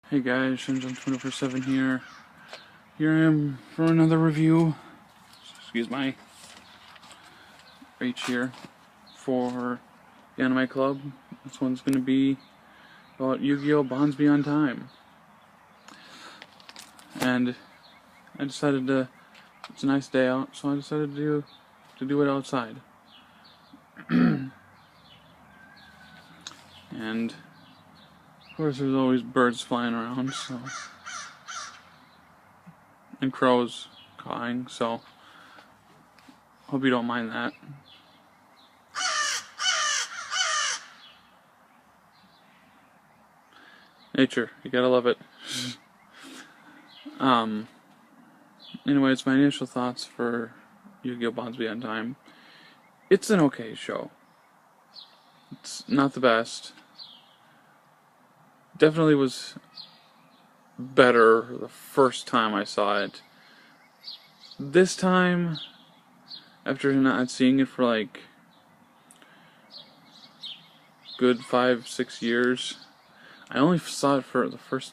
Hey guys, Shinjun247 here. Here I am for another review. Excuse my reach here for the Anime Club. This one's going to be about Yu-Gi-Oh! Bonds Beyond Time. And I decided it's a nice day out, so I decided to do it outside. And of course there's always birds flying around, so, and crows cawing, so hope you don't mind that. Nature, you gotta love it. Anyways, my initial thoughts for Yu-Gi-Oh! Bonds Beyond Time. It's an okay show. It's not the best. Definitely was better the first time I saw it. This time, after not seeing it for like good 5-6 years, I only saw it for the first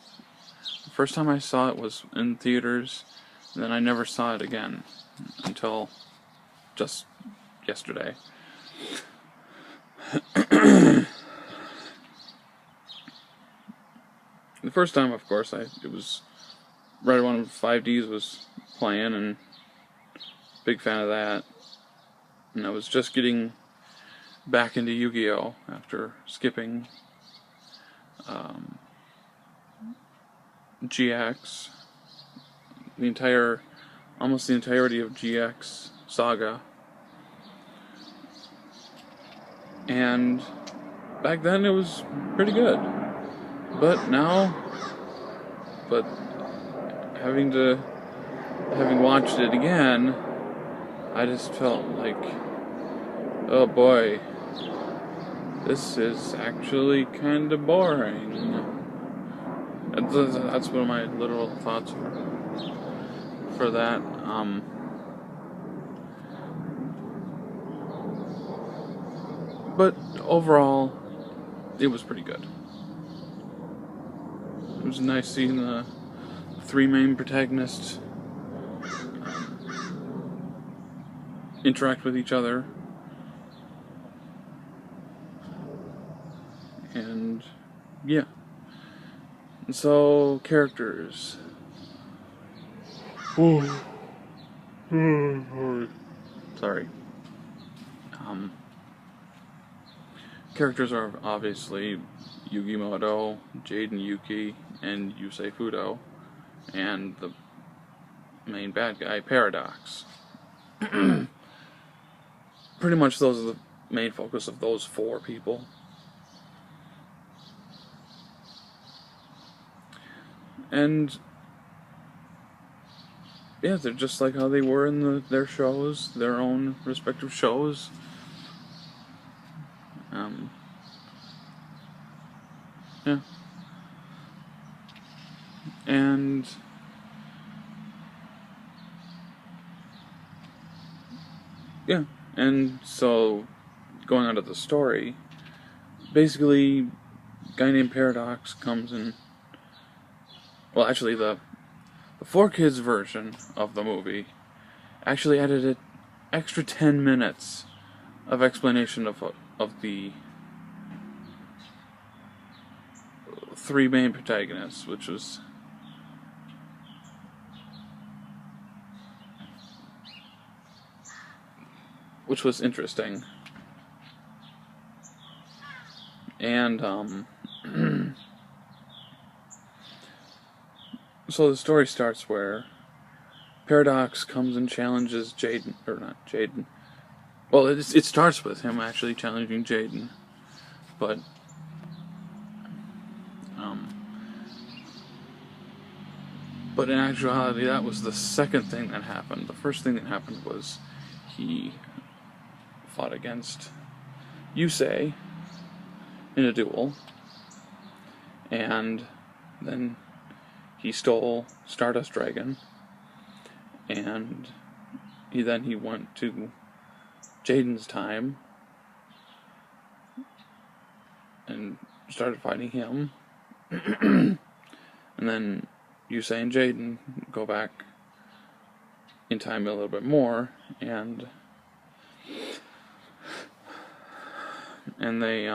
time I saw it was in theaters, and then I never saw it again until just yesterday. The first time, of course, it was right when 5Ds was playing, and big fan of that. And I was just getting back into Yu-Gi-Oh! After skipping GX, almost the entirety of GX Saga. And back then it was pretty good. But having watched it again, I just felt like, oh boy, this is actually kind of boring. That's one of my literal thoughts for that. But overall, it was pretty good. It was nice seeing the three main protagonists interact with each other. And yeah. And so, characters. Sorry. Characters are obviously Yugi Muto, Jaden Yuki, and Yusei Fudo, and the main bad guy, Paradox. Pretty much those are the main focus of those four people. And yeah, they're just like how they were in their shows, their own respective shows. Yeah. And yeah, and so going on to the story, basically, a guy named Paradox comes in. Well, actually, the 4Kids version of the movie actually added an extra 10 minutes of explanation of the three main protagonists, which was interesting. And so the story starts where Paradox comes and challenges Jaden, or not Jaden. Well, it starts with him actually challenging Jaden, but in actuality, that was the second thing that happened. The first thing that happened was he fought against Yusei in a duel, and then he stole Stardust Dragon, and he went to Jaden's time and started fighting him. and then Yusei and Jaden go back in time a little bit more, and they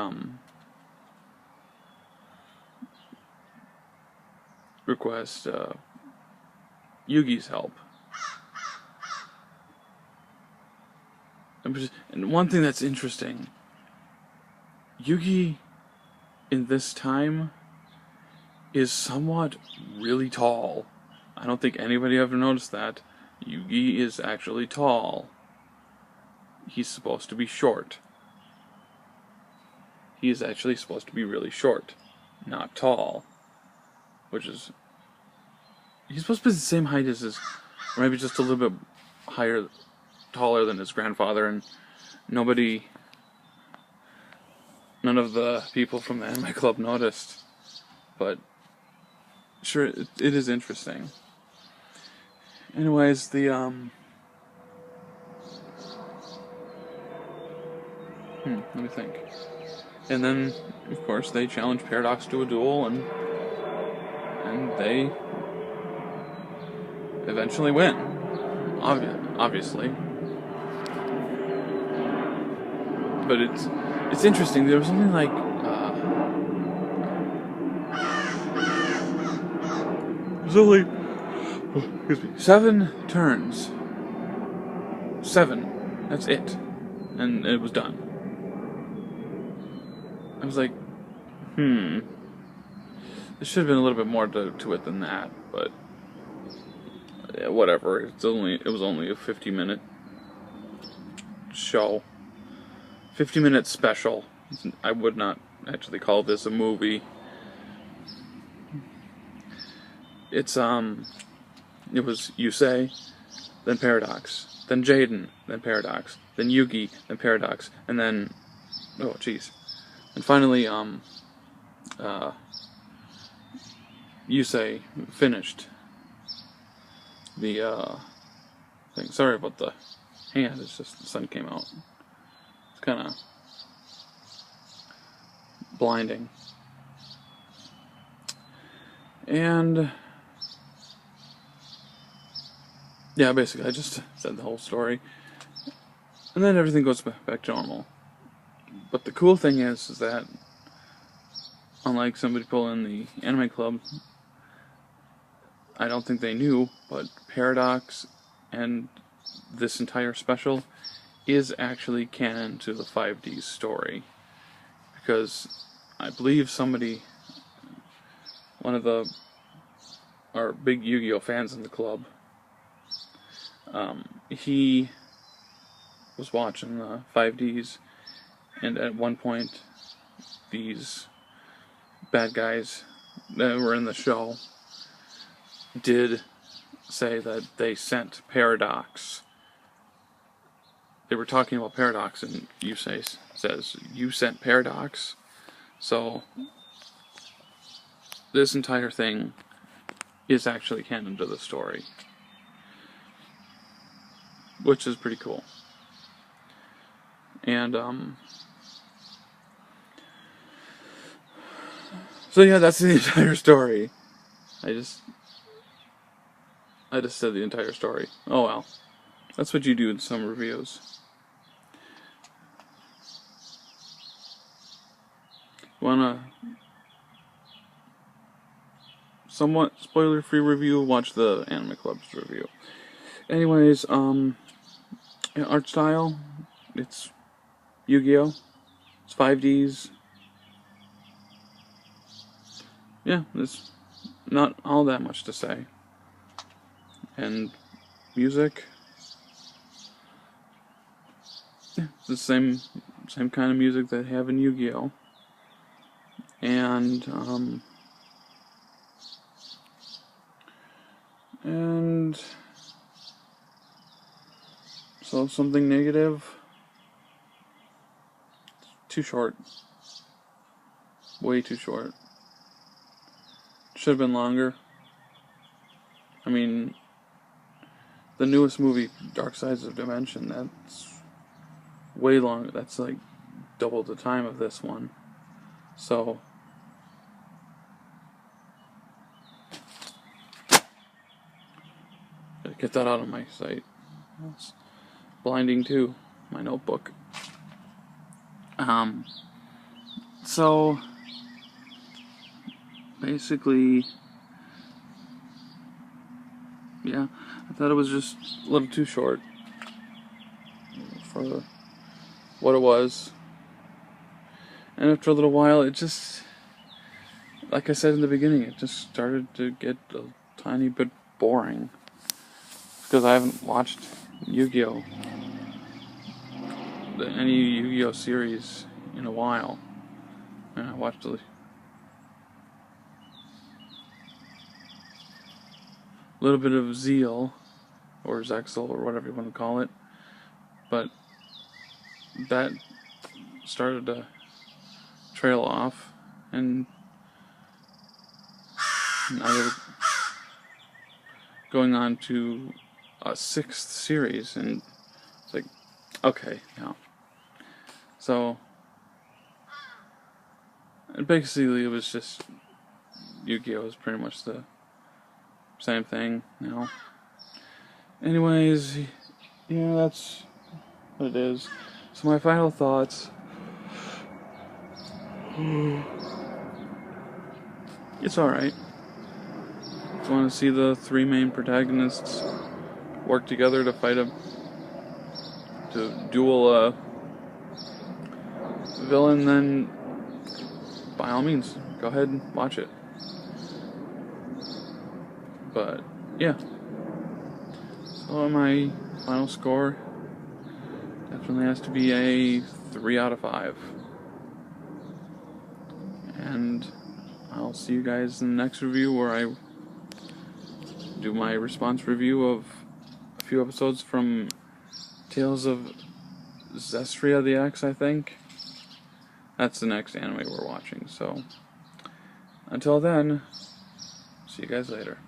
request Yugi's help. And one thing that's interesting, Yugi in this time is somewhat really tall. I don't think anybody ever noticed that. Yugi is actually tall. He's supposed to be short. He is actually supposed to be really short, not tall. Which is... He's supposed to be the same height as his... Or maybe just a little bit higher, taller than his grandfather, and none of the people from the anime club noticed. But sure, it is interesting. Anyways, the let me think. And then, of course, they challenge Paradox to a duel, and they eventually win. Obviously. But it's interesting. There was something like there's only 7 turns. 7. That's it. And it was done. I was like, there should have been a little bit more to it than that, but yeah, whatever. It was only a 50-minute show. 50-minute special. I would not actually call this a movie. It was Yusei, then Paradox, then Jaden, then Paradox, then Yugi, then Paradox, and then, oh jeez, and finally, Yusei finished the, thing. Sorry about the hand, it's just the sun came out. It's kind of blinding. And yeah, basically, I just said the whole story. And then everything goes back to normal. But the cool thing is that, unlike somebody pulling the anime club, I don't think they knew, but Paradox and this entire special is actually canon to the 5D's story. Because I believe one of our big Yu-Gi-Oh fans in the club, he was watching the 5Ds, and at one point, these bad guys that were in the show did say that they sent Paradox. They were talking about Paradox, and Yusei says, "You sent Paradox?" So this entire thing is actually canon to the story, which is pretty cool. And so yeah, that's the entire story. I just said the entire story. Oh well, that's what you do in some reviews. Wanna somewhat spoiler-free review? Watch the Anime Club's review. Anyways, art style, it's Yu-Gi-Oh! It's 5Ds. Yeah, there's not all that much to say. And music, yeah, it's the same kind of music they have in Yu-Gi-Oh! And so something negative, too short, way too short. Should have been longer. I mean, the newest movie, Dark Sides of Dimension, that's way longer. That's like double the time of this one. So Get that out of my sight. It's blinding too, my notebook. So basically, yeah, I thought it was just a little too short for what it was. And after a little while, it just, like I said in the beginning, it just started to get a tiny bit boring. Because I haven't watched Yu-Gi-Oh! Any Yu-Gi-Oh! Series in a while. And I watched a little bit of Zeal, or Zexal, or whatever you want to call it. But that started to trail off, and now they're going on to a 6th series, and it's like, okay, yeah. So, and basically it was just, Yu-Gi-Oh! Was pretty much the same thing now. Anyways, yeah, that's what it is. So my final thoughts. It's alright. If you want to see the 3 main protagonists work together to duel a villain, then by all means, go ahead and watch it. But, yeah. So my final score definitely has to be a 3 out of 5. And I'll see you guys in the next review, where I do my response review of a few episodes from Tales of Zestria the X, I think. That's the next anime we're watching, so until then, see you guys later.